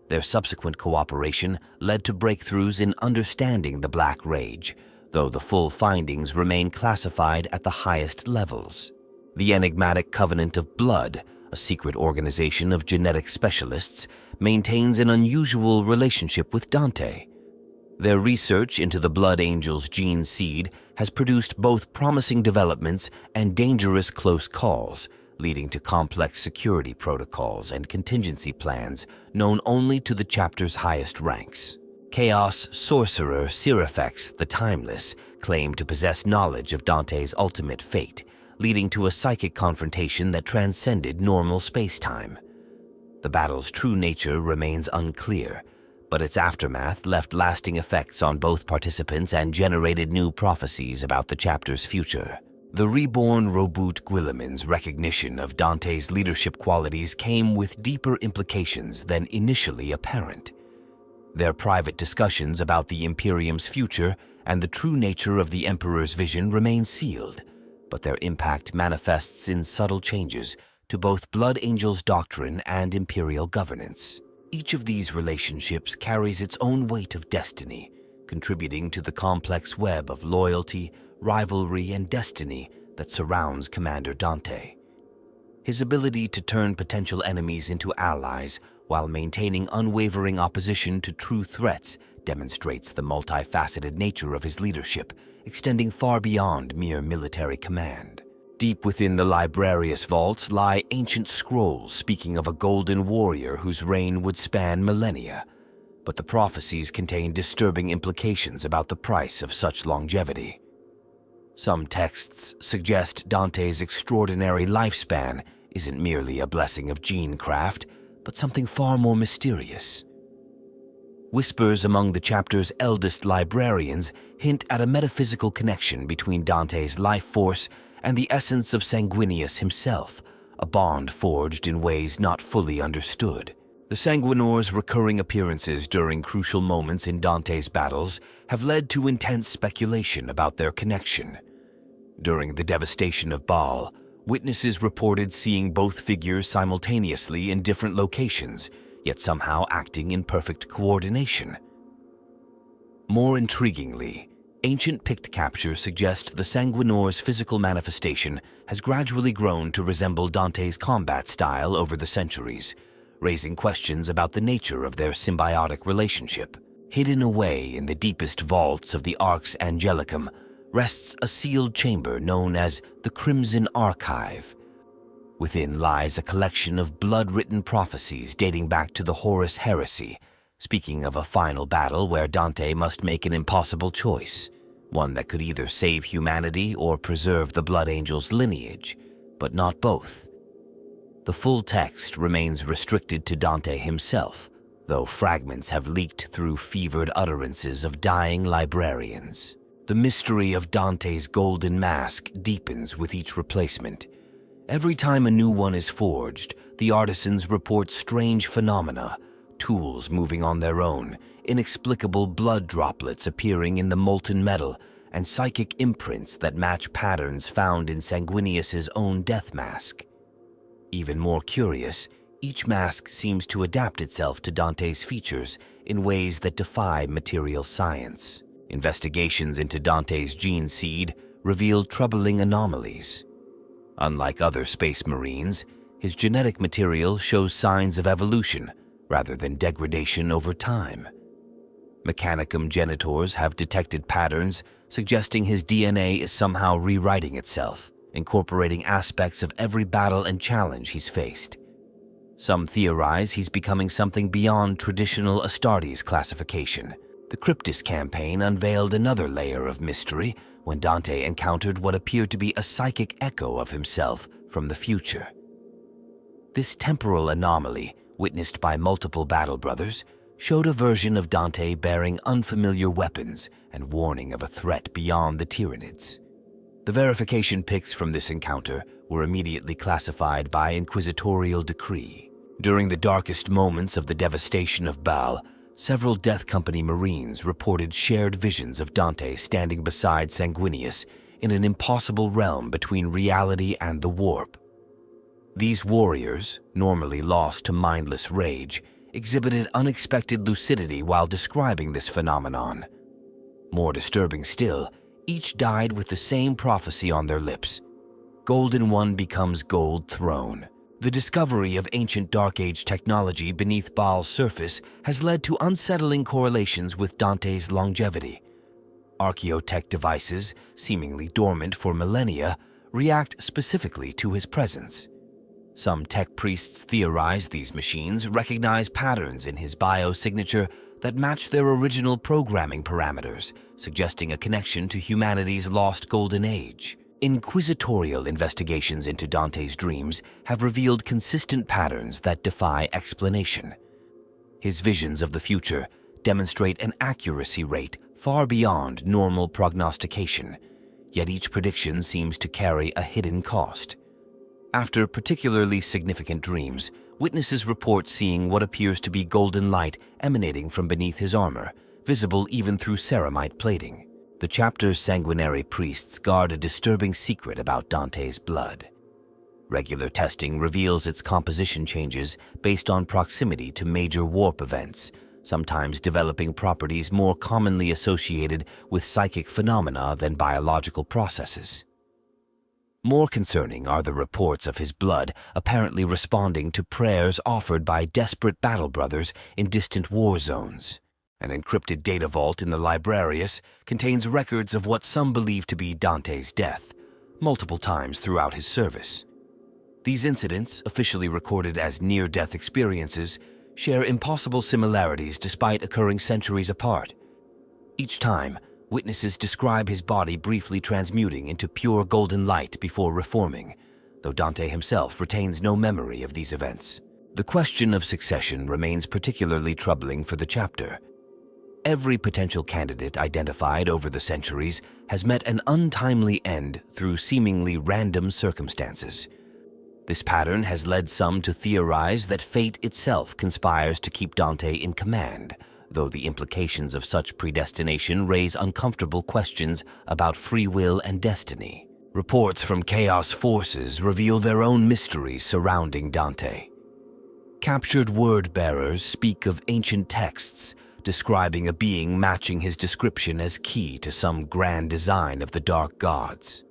Their subsequent cooperation led to breakthroughs in understanding the Black Rage, though the full findings remain classified at the highest levels. The enigmatic Covenant of Blood, a secret organization of genetic specialists, maintains an unusual relationship with Dante. Their research into the Blood Angel's gene seed has produced both promising developments and dangerous close calls, leading to complex security protocols and contingency plans known only to the chapter's highest ranks. Chaos sorcerer Sirifex the Timeless claimed to possess knowledge of Dante's ultimate fate, leading to a psychic confrontation that transcended normal space-time. The battle's true nature remains unclear, but its aftermath left lasting effects on both participants and generated new prophecies about the chapter's future. The reborn Robut Guillemin's recognition of Dante's leadership qualities came with deeper implications than initially apparent. Their private discussions about the Imperium's future and the true nature of the Emperor's vision remain sealed, but their impact manifests in subtle changes to both Blood Angel's doctrine and Imperial governance. Each of these relationships carries its own weight of destiny, contributing to the complex web of loyalty, rivalry, and destiny that surrounds Commander Dante. His ability to turn potential enemies into allies while maintaining unwavering opposition to true threats demonstrates the multifaceted nature of his leadership, extending far beyond mere military command. Deep within the Librarius vaults lie ancient scrolls speaking of a golden warrior whose reign would span millennia, but the prophecies contain disturbing implications about the price of such longevity. Some texts suggest Dante's extraordinary lifespan isn't merely a blessing of gene craft, but something far more mysterious. Whispers among the chapter's eldest librarians hint at a metaphysical connection between Dante's life force and the essence of Sanguinius himself, a bond forged in ways not fully understood. The Sanguinor's recurring appearances during crucial moments in Dante's battles have led to intense speculation about their connection. During the devastation of Baal, witnesses reported seeing both figures simultaneously in different locations, yet somehow acting in perfect coordination. More intriguingly, ancient Pict captures suggest the Sanguinor's physical manifestation has gradually grown to resemble Dante's combat style over the centuries, raising questions about the nature of their symbiotic relationship. Hidden away in the deepest vaults of the Arx Angelicum rests a sealed chamber known as the Crimson Archive. Within lies a collection of blood-written prophecies dating back to the Horus Heresy, speaking of a final battle where Dante must make an impossible choice, one that could either save humanity or preserve the Blood Angel's lineage, but not both. The full text remains restricted to Dante himself, though fragments have leaked through fevered utterances of dying librarians. The mystery of Dante's golden mask deepens with each replacement. Every time a new one is forged, the artisans report strange phenomena, tools moving on their own, inexplicable blood droplets appearing in the molten metal, and psychic imprints that match patterns found in Sanguinius's own death mask. Even more curious, each mask seems to adapt itself to Dante's features in ways that defy material science. Investigations into Dante's gene seed reveal troubling anomalies. Unlike other space marines, his genetic material shows signs of evolution rather than degradation over time. Mechanicum genitors have detected patterns suggesting his DNA is somehow rewriting itself. incorporating aspects of every battle and challenge he's faced. Some theorize he's becoming something beyond traditional Astartes classification. The Cryptus campaign unveiled another layer of mystery when Dante encountered what appeared to be a psychic echo of himself from the future. This temporal anomaly, witnessed by multiple battle brothers, showed a version of Dante bearing unfamiliar weapons and warning of a threat beyond the Tyranids. The verification pics from this encounter were immediately classified by inquisitorial decree. During the darkest moments of the devastation of Baal, several Death Company Marines reported shared visions of Dante standing beside Sanguinius in an impossible realm between reality and the warp. These warriors, normally lost to mindless rage, exhibited unexpected lucidity while describing this phenomenon. More disturbing still, each died with the same prophecy on their lips. Golden One becomes Gold Throne. The discovery of ancient Dark Age technology beneath Baal's surface has led to unsettling correlations with Dante's longevity. Archaeotech devices, seemingly dormant for millennia, react specifically to his presence. Some tech priests theorize these machines recognize patterns in his biosignature that match their original programming parameters, suggesting a connection to humanity's lost golden age. Inquisitorial investigations into Dante's dreams have revealed consistent patterns that defy explanation. His visions of the future demonstrate an accuracy rate far beyond normal prognostication, yet each prediction seems to carry a hidden cost. After particularly significant dreams, witnesses report seeing what appears to be golden light emanating from beneath his armor, visible even through ceramite plating. The chapter's sanguinary priests guard a disturbing secret about Dante's blood. Regular testing reveals its composition changes based on proximity to major warp events, sometimes developing properties more commonly associated with psychic phenomena than biological processes. More concerning are the reports of his blood apparently responding to prayers offered by desperate battle brothers in distant war zones. An encrypted data vault in the Librarius contains records of what some believe to be Dante's death, multiple times throughout his service. These incidents, officially recorded as near-death experiences, share impossible similarities despite occurring centuries apart. Each time, witnesses describe his body briefly transmuting into pure golden light before reforming, though Dante himself retains no memory of these events. The question of succession remains particularly troubling for the chapter. Every potential candidate identified over the centuries has met an untimely end through seemingly random circumstances. This pattern has led some to theorize that fate itself conspires to keep Dante in command, though the implications of such predestination raise uncomfortable questions about free will and destiny. Reports from Chaos forces reveal their own mysteries surrounding Dante. Captured word-bearers speak of ancient texts, describing a being matching his description as key to some grand design of the Dark Gods.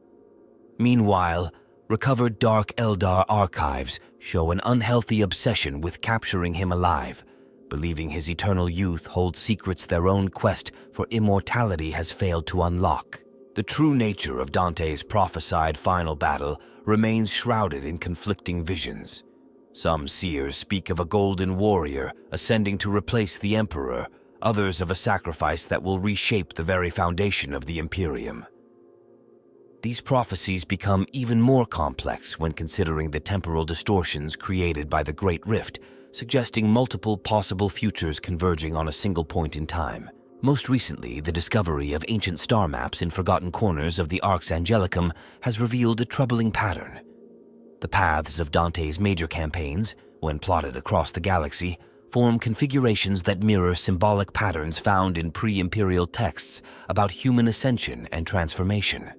Meanwhile, recovered Dark Eldar archives show an unhealthy obsession with capturing him alive, believing his eternal youth holds secrets their own quest for immortality has failed to unlock. The true nature of Dante's prophesied final battle remains shrouded in conflicting visions. Some seers speak of a golden warrior ascending to replace the emperor, others of a sacrifice that will reshape the very foundation of the Imperium. These prophecies become even more complex when considering the temporal distortions created by the Great Rift, suggesting multiple possible futures converging on a single point in time. Most recently, the discovery of ancient star maps in forgotten corners of the Arx Angelicum has revealed a troubling pattern. The paths of Dante's major campaigns, when plotted across the galaxy, form configurations that mirror symbolic patterns found in pre-imperial texts about human ascension and transformation.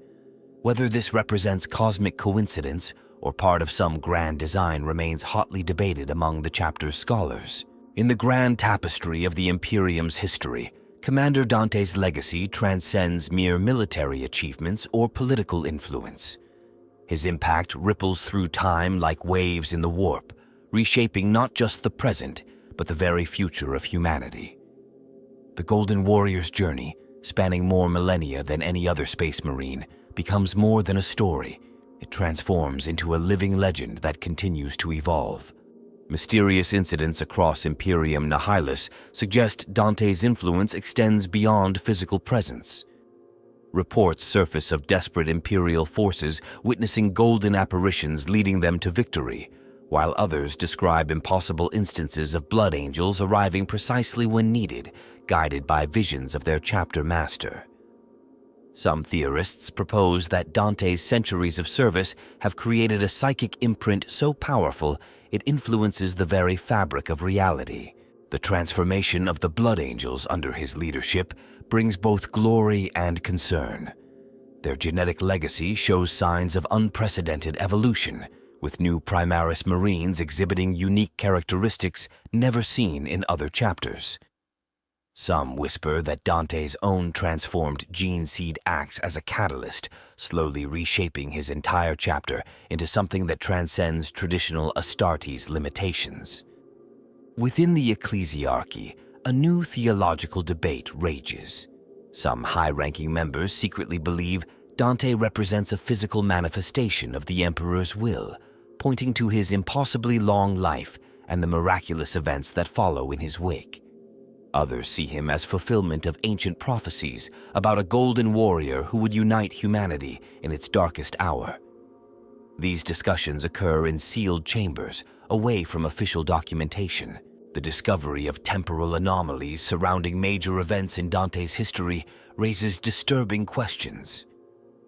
Whether this represents cosmic coincidence or part of some grand design remains hotly debated among the chapter's scholars. In the grand tapestry of the Imperium's history, Commander Dante's legacy transcends mere military achievements or political influence. His impact ripples through time like waves in the warp, reshaping not just the present, but the very future of humanity. The Golden Warrior's journey, spanning more millennia than any other space marine, becomes more than a story. It transforms into a living legend that continues to evolve. Mysterious incidents across Imperium Nihilus suggest Dante's influence extends beyond physical presence. Reports surface of desperate Imperial forces witnessing golden apparitions leading them to victory, while others describe impossible instances of blood angels arriving precisely when needed, guided by visions of their chapter master. Some theorists propose that Dante's centuries of service have created a psychic imprint so powerful it influences the very fabric of reality. The transformation of the blood angels under his leadership brings both glory and concern. Their genetic legacy shows signs of unprecedented evolution, with new primarchs marines exhibiting unique characteristics never seen in other chapters. Some whisper that Dante's own transformed gene seed acts as a catalyst, slowly reshaping his entire chapter into something that transcends traditional astartes limitations. Within the ecclesiarchy, a new theological debate rages. Some high-ranking members secretly believe Dante represents a physical manifestation of the emperor's will, pointing to his impossibly long life and the miraculous events that follow in his wake. Others see him as fulfillment of ancient prophecies about a golden warrior who would unite humanity in its darkest hour. These discussions occur in sealed chambers, away from official documentation. The discovery of temporal anomalies surrounding major events in Dante's history raises disturbing questions.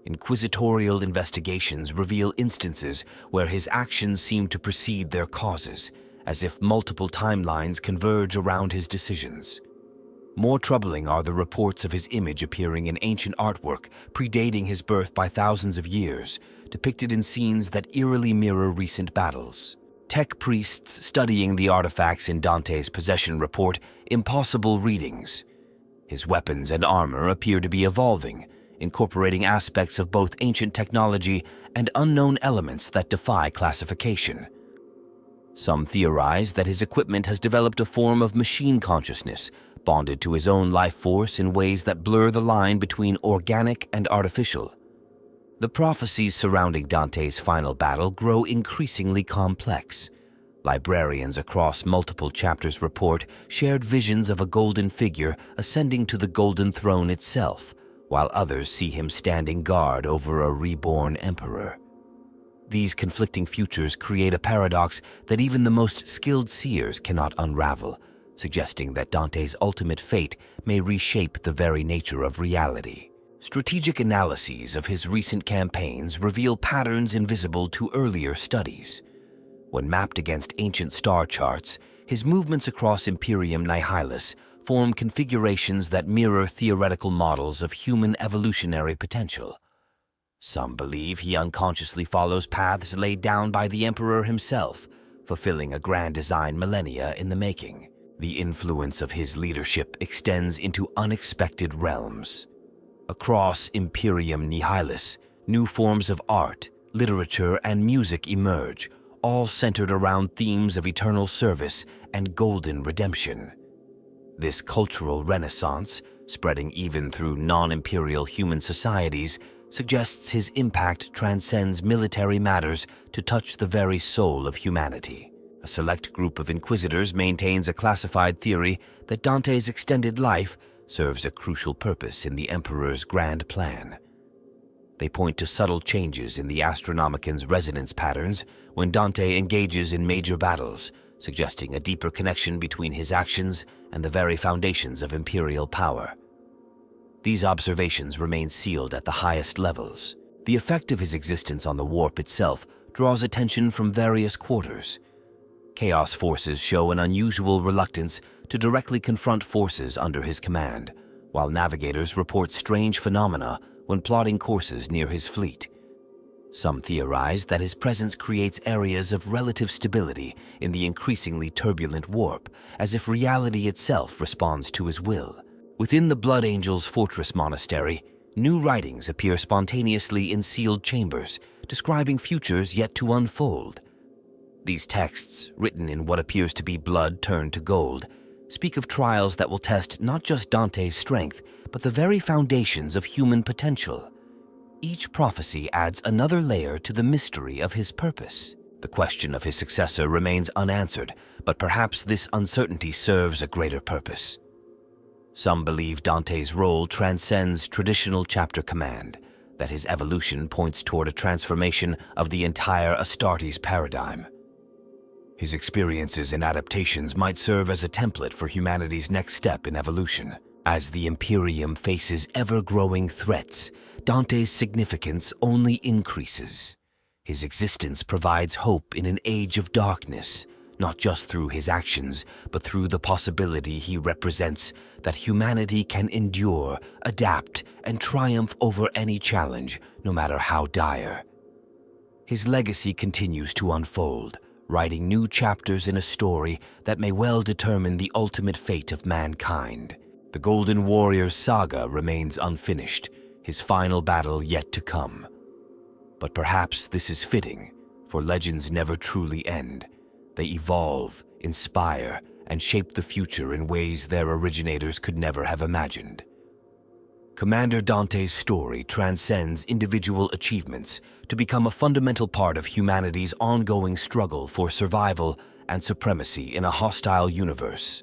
Inquisitorial investigations reveal instances where his actions seem to precede their causes, as if multiple timelines converge around his decisions. More troubling are the reports of his image appearing in ancient artwork predating his birth by thousands of years, depicted in scenes that eerily mirror recent battles. Tech priests studying the artifacts in Dante's possession report impossible readings. His weapons and armor appear to be evolving, incorporating aspects of both ancient technology and unknown elements that defy classification. Some theorize that his equipment has developed a form of machine consciousness, bonded to his own life force in ways that blur the line between organic and artificial. The prophecies surrounding Dante's final battle grow increasingly complex. Librarians across multiple chapters report shared visions of a golden figure ascending to the golden throne itself, while others see him standing guard over a reborn emperor. These conflicting futures create a paradox that even the most skilled seers cannot unravel, suggesting that Dante's ultimate fate may reshape the very nature of reality. Strategic analyses of his recent campaigns reveal patterns invisible to earlier studies. When mapped against ancient star charts, his movements across Imperium Nihilus form configurations that mirror theoretical models of human evolutionary potential. Some believe he unconsciously follows paths laid down by the emperor himself, fulfilling a grand design millennia in the making. The influence of his leadership extends into unexpected realms. Across Imperium Nihilus, new forms of art, literature, and music emerge, all centered around themes of eternal service and golden redemption. This cultural renaissance, spreading even through non-imperial human societies, suggests his impact transcends military matters to touch the very soul of humanity. A select group of inquisitors maintains a classified theory that Dante's extended life serves a crucial purpose in the Emperor's grand plan. They point to subtle changes in the Astronomican's resonance patterns when Dante engages in major battles, suggesting a deeper connection between his actions and the very foundations of imperial power. These observations remain sealed at the highest levels. The effect of his existence on the warp itself draws attention from various quarters. Chaos forces show an unusual reluctance to directly confront forces under his command, while navigators report strange phenomena when plotting courses near his fleet. Some theorize that his presence creates areas of relative stability in the increasingly turbulent warp, as if reality itself responds to his will. Within the Blood Angel's fortress monastery, new writings appear spontaneously in sealed chambers, describing futures yet to unfold. These texts, written in what appears to be blood turned to gold, speak of trials that will test not just Dante's strength, but the very foundations of human potential. Each prophecy adds another layer to the mystery of his purpose. The question of his successor remains unanswered, but perhaps this uncertainty serves a greater purpose. Some believe Dante's role transcends traditional chapter command, that his evolution points toward a transformation of the entire Astartes paradigm. His experiences and adaptations might serve as a template for humanity's next step in evolution. As the Imperium faces ever-growing threats, Dante's significance only increases. His existence provides hope in an age of darkness, not just through his actions, but through the possibility he represents that humanity can endure, adapt, and triumph over any challenge, no matter how dire. His legacy continues to unfold, writing new chapters in a story that may well determine the ultimate fate of mankind. The Golden Warrior's saga remains unfinished, his final battle yet to come. But perhaps this is fitting, for legends never truly end. They evolve, inspire, and shape the future in ways their originators could never have imagined. Commander Dante's story transcends individual achievements to become a fundamental part of humanity's ongoing struggle for survival and supremacy in a hostile universe.